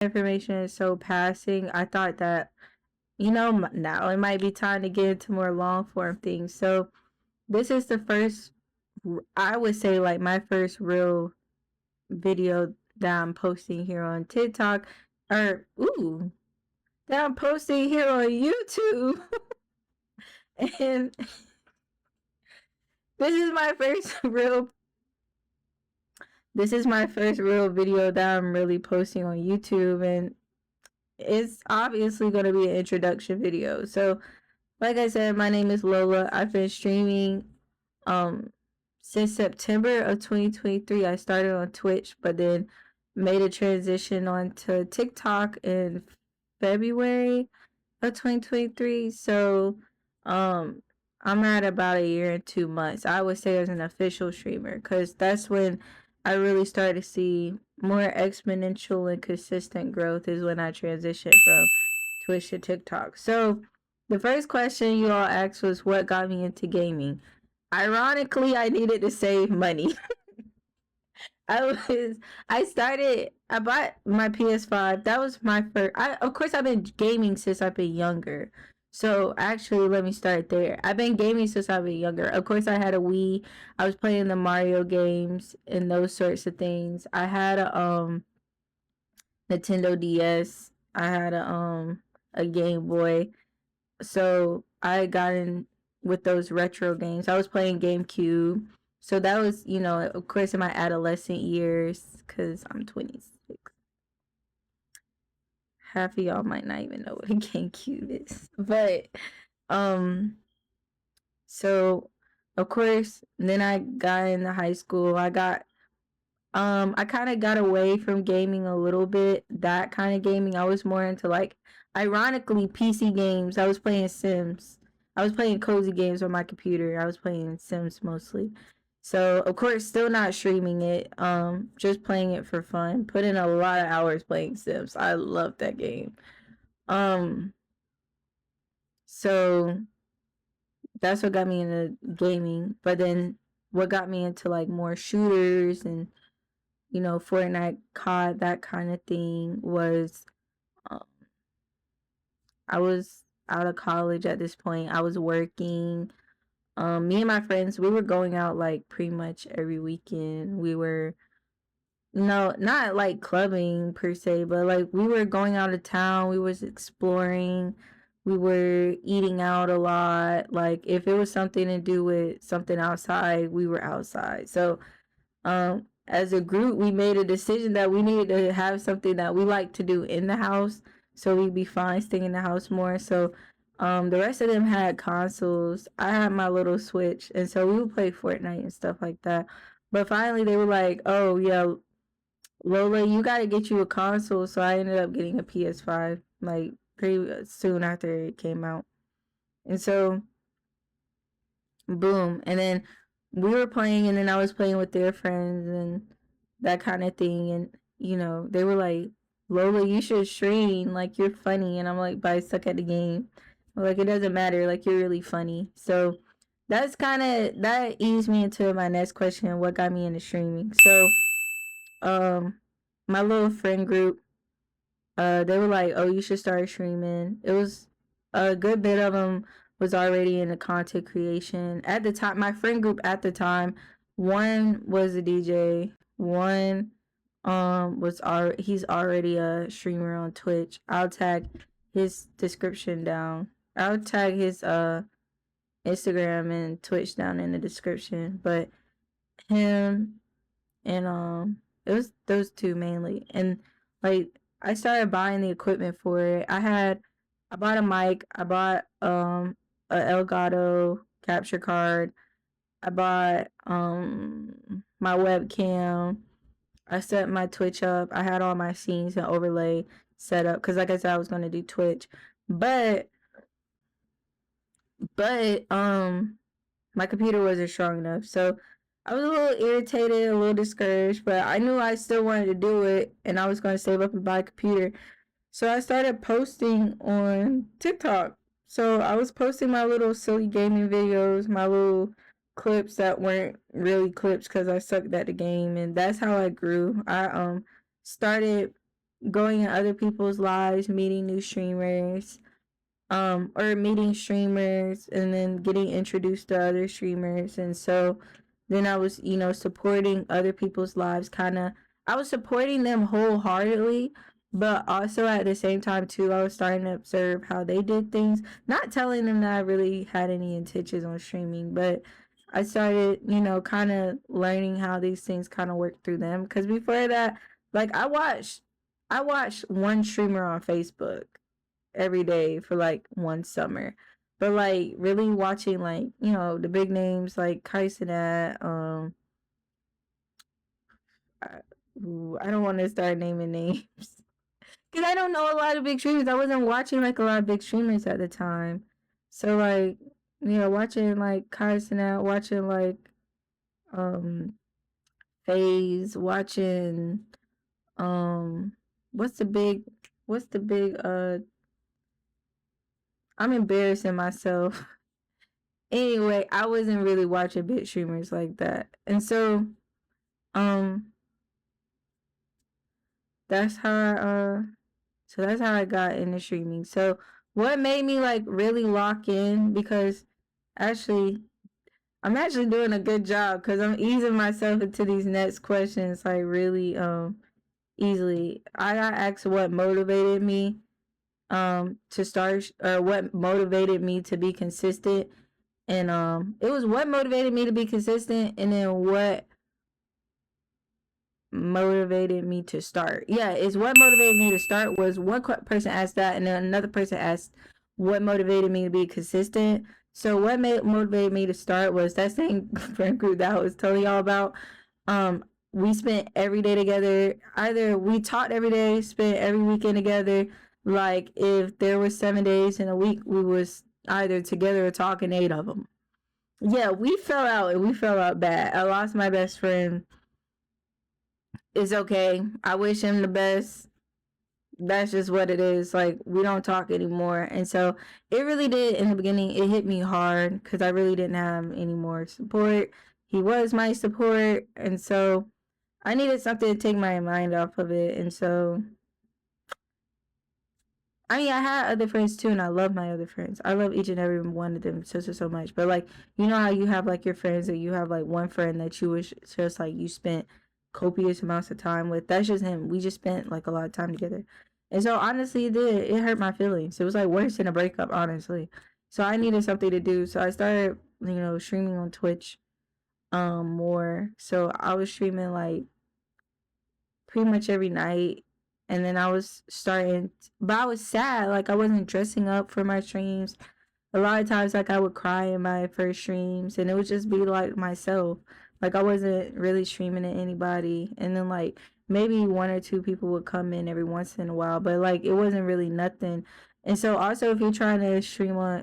information is so passing, I thought that, now it might be time to get into more long form things. So this is the first, I would say, like my first real video that I'm posting here on TikTok, or that I'm posting here on YouTube. And this is my first real this is my first real video that I'm really posting on YouTube, and it's obviously going to be an introduction video. So, like I said, my name is Lola. I've been streaming um since September of 2023. I started on Twitch, but then made a transition onto TikTok in February of 2023. So, um I'm at about a year and 2 months, I would say, as an official streamer, because that's when I really started to see more exponential and consistent growth, is when I transitioned from Twitch to TikTok. So the first question you all asked was what got me into gaming. Ironically, I needed to save money. I was I bought my PS5. That was my first. Of course, I've been gaming since I've been younger. So actually, let me start there. I've been gaming since I've been younger. Of course, I had a Wii. I was playing the Mario games and those sorts of things. I had a Nintendo DS. I had a Game Boy. So I got in with those retro games. I was playing GameCube. So that was, of course, in my adolescent years, because I'm 26. Half of y'all might not even know what a GameCube is. But, um, so of course, then I got into high school. I kind of got away from gaming a little bit. That kind of gaming, I was more into, like, ironically, PC games. I was playing Sims. I was playing cozy games on my computer. I was playing Sims mostly. So of course, still not streaming it. Just playing it for fun. Put in a lot of hours playing Sims. I love that game. Um, so that's what got me into gaming. But then what got me into, like, more shooters and Fortnite, COD, that kind of thing was, um, I was out of college at this point. I was working. Me and my friends, we were going out like pretty much every weekend. We were, no, not like clubbing per se, but like we were going out of town. We was exploring. We were eating out a lot. Like if it was something to do with something outside, we were outside. So as a group, we made a decision that we needed to have something that we like to do in the house, so we'd be fine staying in the house more. So the rest of them had consoles. I had my little Switch, and so we would play Fortnite and stuff like that. But finally, they were like, "Oh yeah, Lola, you got to get you a console." So I ended up getting a PS5 like pretty soon after it came out, and so boom. And then we were playing, and then I was playing with their friends and that kind of thing. And, they were like, Lola, you should stream. Like, you're funny. And I'm like, but I suck at the game. Like, it doesn't matter. Like, you're really funny. So that eased me into my next question, what got me into streaming. So, um, my little friend group, they were like, "Oh, you should start streaming." It was a good bit of them was already into content creation at the time. My friend group at the time, one was a DJ, one he's already a streamer on Twitch. I'll tag his description down. I'll tag his Instagram and Twitch down in the description. But him and it was those two mainly. And like I started buying the equipment for it. I bought a mic, I bought a Elgato capture card, I bought my webcam, I set my Twitch up, I had all my scenes and overlay set up because, like I said, I was going to do Twitch. But my computer wasn't strong enough. So I was a little irritated, a little discouraged, but I knew I still wanted to do it, and I was going to save up and buy a computer. So I started posting on TikTok. So I was posting my little silly gaming videos, my little clips that weren't really clips because I sucked at the game, and that's how I grew. I started going in other people's lives, meeting new streamers, or meeting streamers and then getting introduced to other streamers. And so then I was, supporting other people's lives, kind of. I was supporting them wholeheartedly, but also at the same time too, I was starting to observe how they did things, not telling them that I really had any intentions on streaming, but I started, kind of learning how these things kind of work through them. Because before that, like, I watched one streamer on Facebook every day for like one summer. But like really watching, like, the big names like Kaisenat, I don't want to start naming names because I don't know a lot of big streamers. I wasn't watching like a lot of big streamers at the time. So like, watching like Kaisenat, watching like um FaZe, watching um what's the big what's the big I'm embarrassing myself. Anyway, I wasn't really watching big streamers like that. And so um that's how I got into streaming. So what made me like really lock in, because actually I'm actually doing a good job because I'm easing myself into these next questions like really easily. I got asked what motivated me to start, or what motivated me to be consistent. And it was what motivated me to be consistent, and then what motivated me to start. Yeah, it's what motivated me to start was one person asked that, and then another person asked what motivated me to be consistent. So what motivated me to start was that same friend group that I was telling y'all about. We spent every day together. Either we taught every day, spent every weekend together. Like if there was 7 days in a week, we was either together or talking 8 of them. Yeah, we fell out, and we fell out bad. I lost my best friend. It's okay. I wish him the best. That's just what it is. Like, we don't talk anymore. And so it really did, in the beginning, it hit me hard because I really didn't have any more support. He was my support. And so I needed something to take my mind off of it. And so, I mean, I had other friends too, and I love my other friends. I love each and every one of them so much. But like, you know how you have like your friends, and you have like one friend that you wish just like you spent copious amounts of time with. That's just him. We just spent like a lot of time together, and so honestly, it did. It hurt my feelings. It was like worse than a breakup, honestly. So I needed something to do. So I started, streaming on Twitch, more. So I was streaming like pretty much every night. And then I was starting, but I was sad. Like I wasn't dressing up for my streams. A lot of times, like I would cry in my first streams, and it would just be like myself. Like I wasn't really streaming to anybody. And then like maybe one or two people would come in every once in a while, but like it wasn't really nothing. And so also, if you're trying to stream on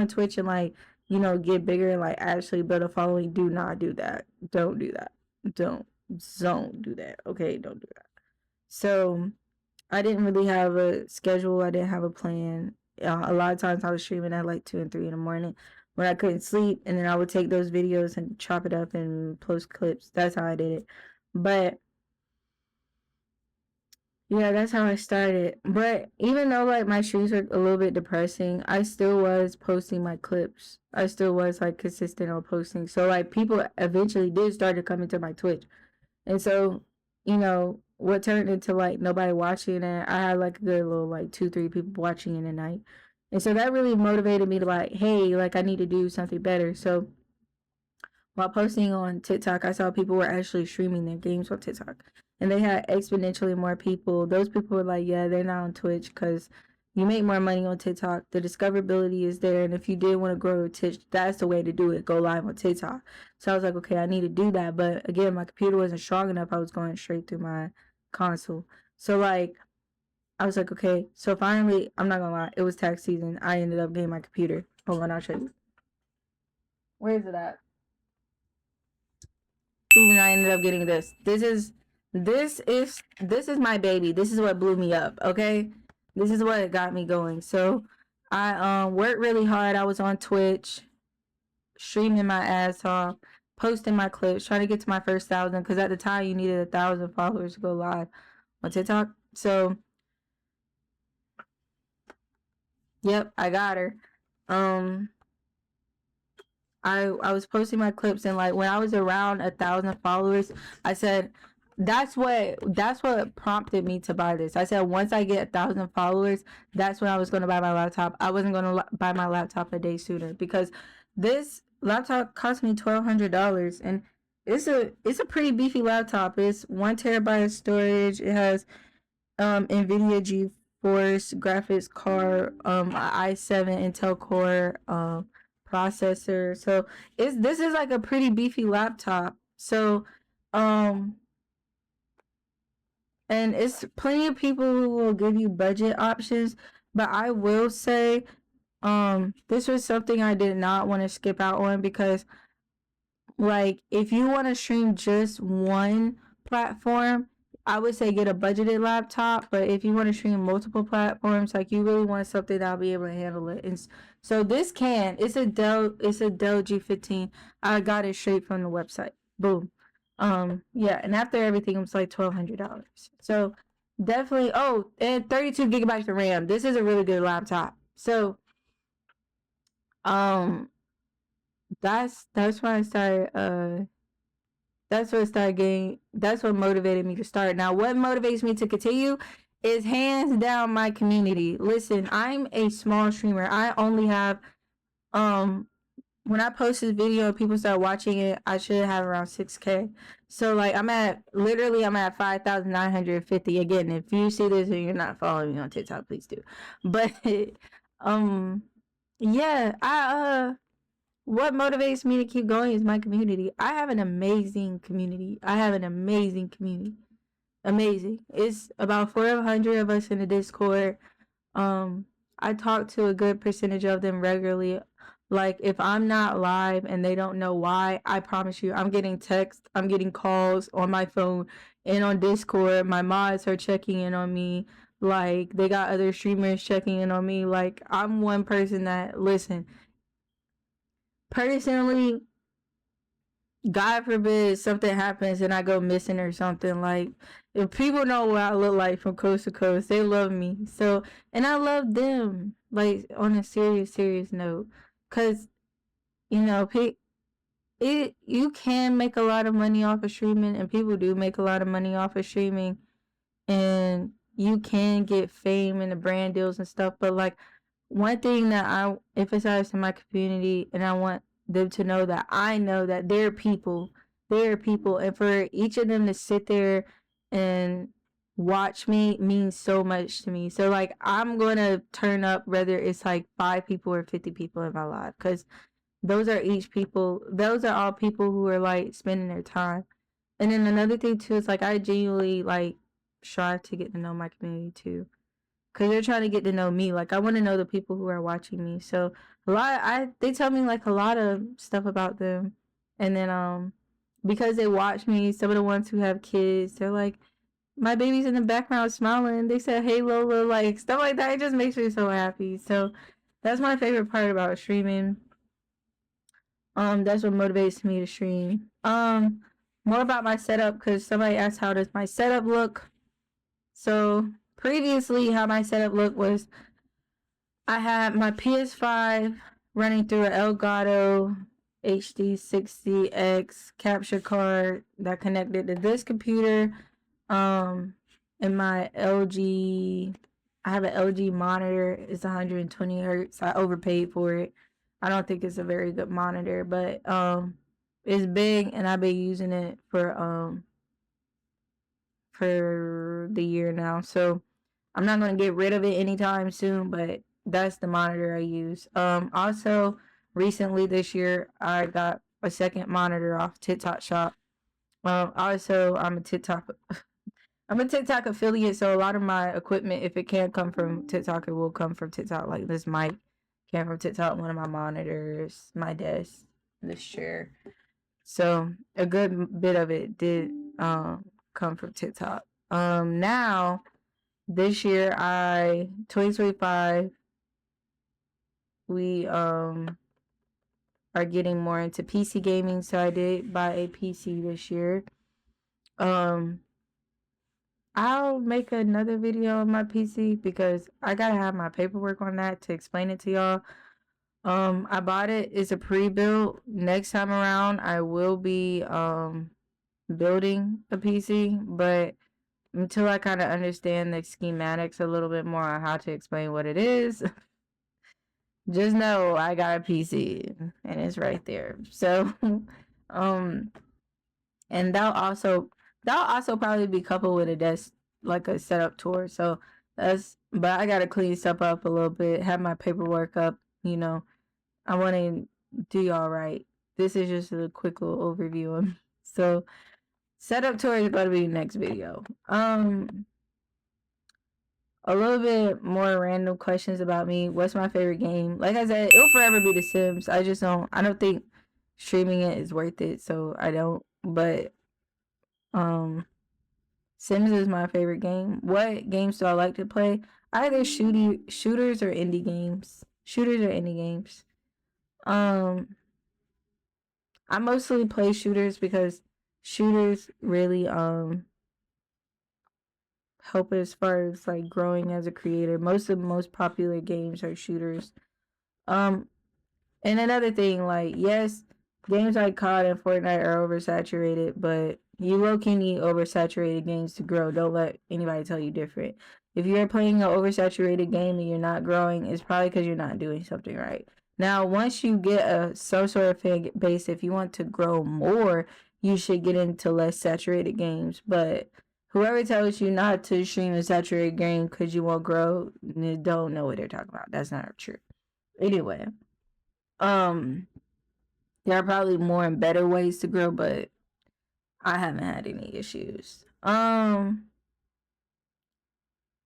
Twitch and like, get bigger and like actually build a following, do not do that. Don't do that. Don't don't do that. Okay, don't do that. So I didn't really have a schedule. I didn't have a plan. A lot of times I was streaming at like 2 and 3 in the morning when I couldn't sleep, and then I would take those videos and chop it up and post clips. That's how I did it. But yeah, that's how I started. But even though like my streams were a little bit depressing, I still was posting my clips. I still was like consistent on posting. So like people eventually did start to come into my Twitch. And so, what turned into like nobody watching it, I had like a good little like 2, 3 people watching it a night. And so that really motivated me to like, hey, like I need to do something better. So while posting on TikTok, I saw people were actually streaming their games on TikTok. And they had exponentially more people. Those people were like, yeah, they're not on Twitch because you make more money on TikTok. The discoverability is there. And if you did want to grow Twitch, that's the way to do it. Go live on TikTok. So I was like, okay, I need to do that. But again, my computer wasn't strong enough. I was going straight through my console. So like, I was like, okay. So finally, I'm not gonna lie, it was tax season. I ended up getting my computer. Hold on, I'll show you. Where is it at? Season, I ended up getting this. This is my baby. This is what blew me up. Okay, this is what got me going. So I worked really hard. I was on Twitch, streaming my ass off, posting my clips, trying to get to my first 1,000. Because at the time you needed 1,000 followers to go live on TikTok. So, yep, I got her. I was posting my clips, and like when I was around 1,000 followers, I said that's what prompted me to buy this. I said once I get 1,000 followers, that's when I was going to buy my laptop. I wasn't going to buy my laptop a day sooner because this laptop cost me $1,200, and it's a pretty beefy laptop. It's 1 terabyte of storage. It has NVIDIA GeForce graphics card, i7 Intel Core processor. So this is like a pretty beefy laptop. So um and it's plenty of people who will give you budget options, but I will say this was something I did not want to skip out on because like if you want to stream just one platform, I would say get a budgeted laptop. But if you want to stream multiple platforms, like you really want something that'll be able to handle it. And so this it's a Dell G15. I got it straight from the website. Boom. Yeah, and after everything it was like $1,200. So definitely, oh, and 32 gigabytes of RAM. This is a really good laptop. So um that's when I started that's what motivated me to start. Now what motivates me to continue is hands down my community. Listen, I'm a small streamer. I only have when I post this video and people start watching it, I should have around 6K. So like I'm at 5,950. Again, if you see this and you're not following me on TikTok, please do. But um yeah, what motivates me to keep going is my community. I have an amazing community. Amazing. It's about 400 of us in the Discord. I talk to a good percentage of them regularly. Like if I'm not live and they don't know why, I promise you, I'm getting texts, I'm getting calls on my phone and on Discord. My mods are checking in on me. Like they got other streamers checking in on me. Like I'm one person that listen. Personally, God forbid something happens and I go missing or something. Like, if people know what I look like from coast to coast, they love me. So, and I love them. Like, on a serious note, cause you know, you can make a lot of money off of streaming, and people do make a lot of money off of streaming, and you can get fame and the brand deals and stuff. But like, one thing that I emphasize to my community, and I want them to know that I know that they're people, and for each of them to sit there and watch me means so much to me. So like, I'm gonna turn up whether it's like 5 people or 50 people in my life, because those are all people who are like spending their time. And then another thing too is like I genuinely like strive to get to know my community too, because they're trying to get to know me. Like I want to know the people who are watching me. So they tell me like a lot of stuff about them, and then because they watch me, some of the ones who have kids, they're like, my baby's in the background smiling. They said, "Hey Lola," like stuff like that. It just makes me so happy. So that's my favorite part about streaming. That's what motivates me to stream. More about my setup, because somebody asked how does my setup look. So previously, how my setup looked was I had my PS5 running through an Elgato HD60X capture card that connected to this computer. And my LG, I have an LG monitor. It's 120 hertz. I overpaid for it. I don't think it's a very good monitor, but it's big, and I've been using it for the year now. So I'm not gonna get rid of it anytime soon, but that's the monitor I use. Also recently this year I got a second monitor off TikTok Shop. Also I'm a TikTok affiliate, so a lot of my equipment, if it can't come from TikTok, it will come from TikTok. Like this mic came from TikTok, one of my monitors, my desk, this chair. So a good bit of it did come from TikTok. Now this year 2025, we are getting more into PC gaming, so I did buy a PC this year. I'll make another video on my PC because I gotta have my paperwork on that to explain it to y'all. I bought it. It's a pre-built. Next time around, I will be building a PC, but until I kind of understand the schematics a little bit more on how to explain what it is, just know I got a PC and it's right there. So, um, and that'll also probably be coupled with a desk, like a setup tour. So but I gotta clean stuff up a little bit, have my paperwork up. You know, I want to do y'all right. This is just a quick little overview of me. So setup tour is going to be next video. A little bit more random questions about me. What's my favorite game? Like I said, it'll forever be The Sims. I don't think streaming it is worth it, so I don't. But Sims is my favorite game. What games do I like to play? Either shooters or indie games. Shooters or indie games. I mostly play shooters because shooters really help as far as like growing as a creator. Most of the most popular games are shooters. Um, and another thing, like yes, games like COD and Fortnite are oversaturated, but you low key need oversaturated games to grow. Don't let anybody tell you different. If you're playing an oversaturated game and you're not growing, it's probably because you're not doing something right. Now, once you get some sort of fan base, if you want to grow more, you should get into less saturated games. But whoever tells you not to stream a saturated game because you won't grow, don't know what they're talking about. That's not true. Anyway, um, there are probably more and better ways to grow, but I haven't had any issues.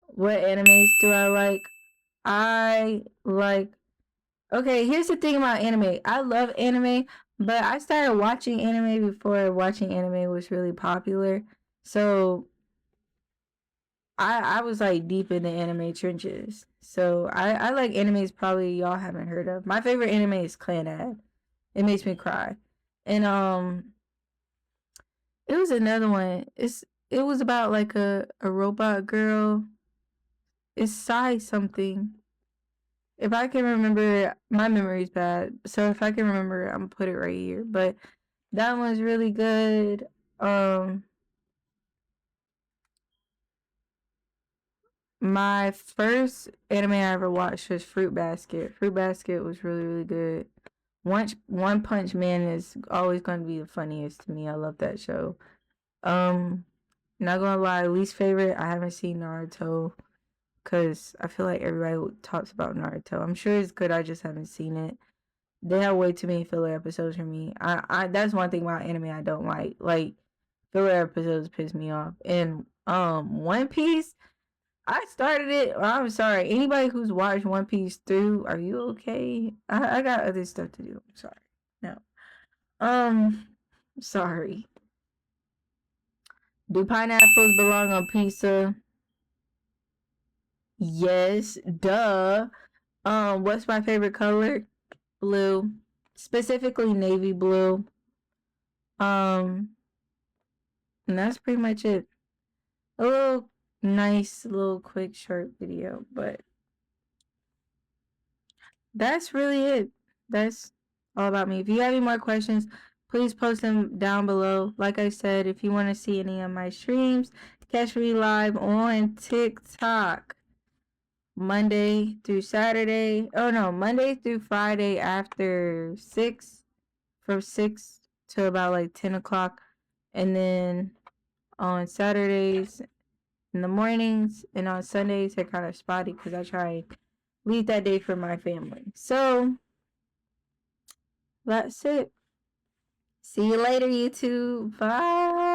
What animes do I like? I like Okay, here's the thing about anime. I love anime, but I started watching anime before watching anime was really popular. So I was like deep in the anime trenches. So I like animes probably y'all haven't heard of. My favorite anime is Clanad. It makes me cry. And it was another one. It was about like a robot girl. It's Sai something. If I can remember, my memory's bad. So if I can remember, I'm gonna put it right here. But that one's really good. My first anime I ever watched was Fruit Basket. Fruit Basket was really, really good. One Punch Man is always going to be the funniest to me. I love that show. Um, Not gonna lie, least favorite, I haven't seen Naruto because I feel like everybody talks about Naruto. I'm sure it's good, I just haven't seen it. They have way too many filler episodes for me. I That's one thing about anime I don't like. Like filler episodes piss me off. And One Piece, I started it. I'm sorry. Anybody who's watched One Piece through, are you okay? I got other stuff to do. I'm sorry. No. Um Sorry. Do pineapples belong on pizza? Yes, duh. What's my favorite color? Blue. Specifically navy blue. Um, and that's pretty much it. A little nice, little quick short video, but that's really it. That's all about me. If you have any more questions, please post them down below. Like I said, if you want to see any of my streams, catch me live on TikTok Monday through Saturday. Oh no, Monday through Friday after 6, from 6 to about like 10 o'clock. And then on Saturdays in the mornings, and on Sundays they're kind of spotty because I try and leave that day for my family. So that's it. See you later, YouTube. Bye.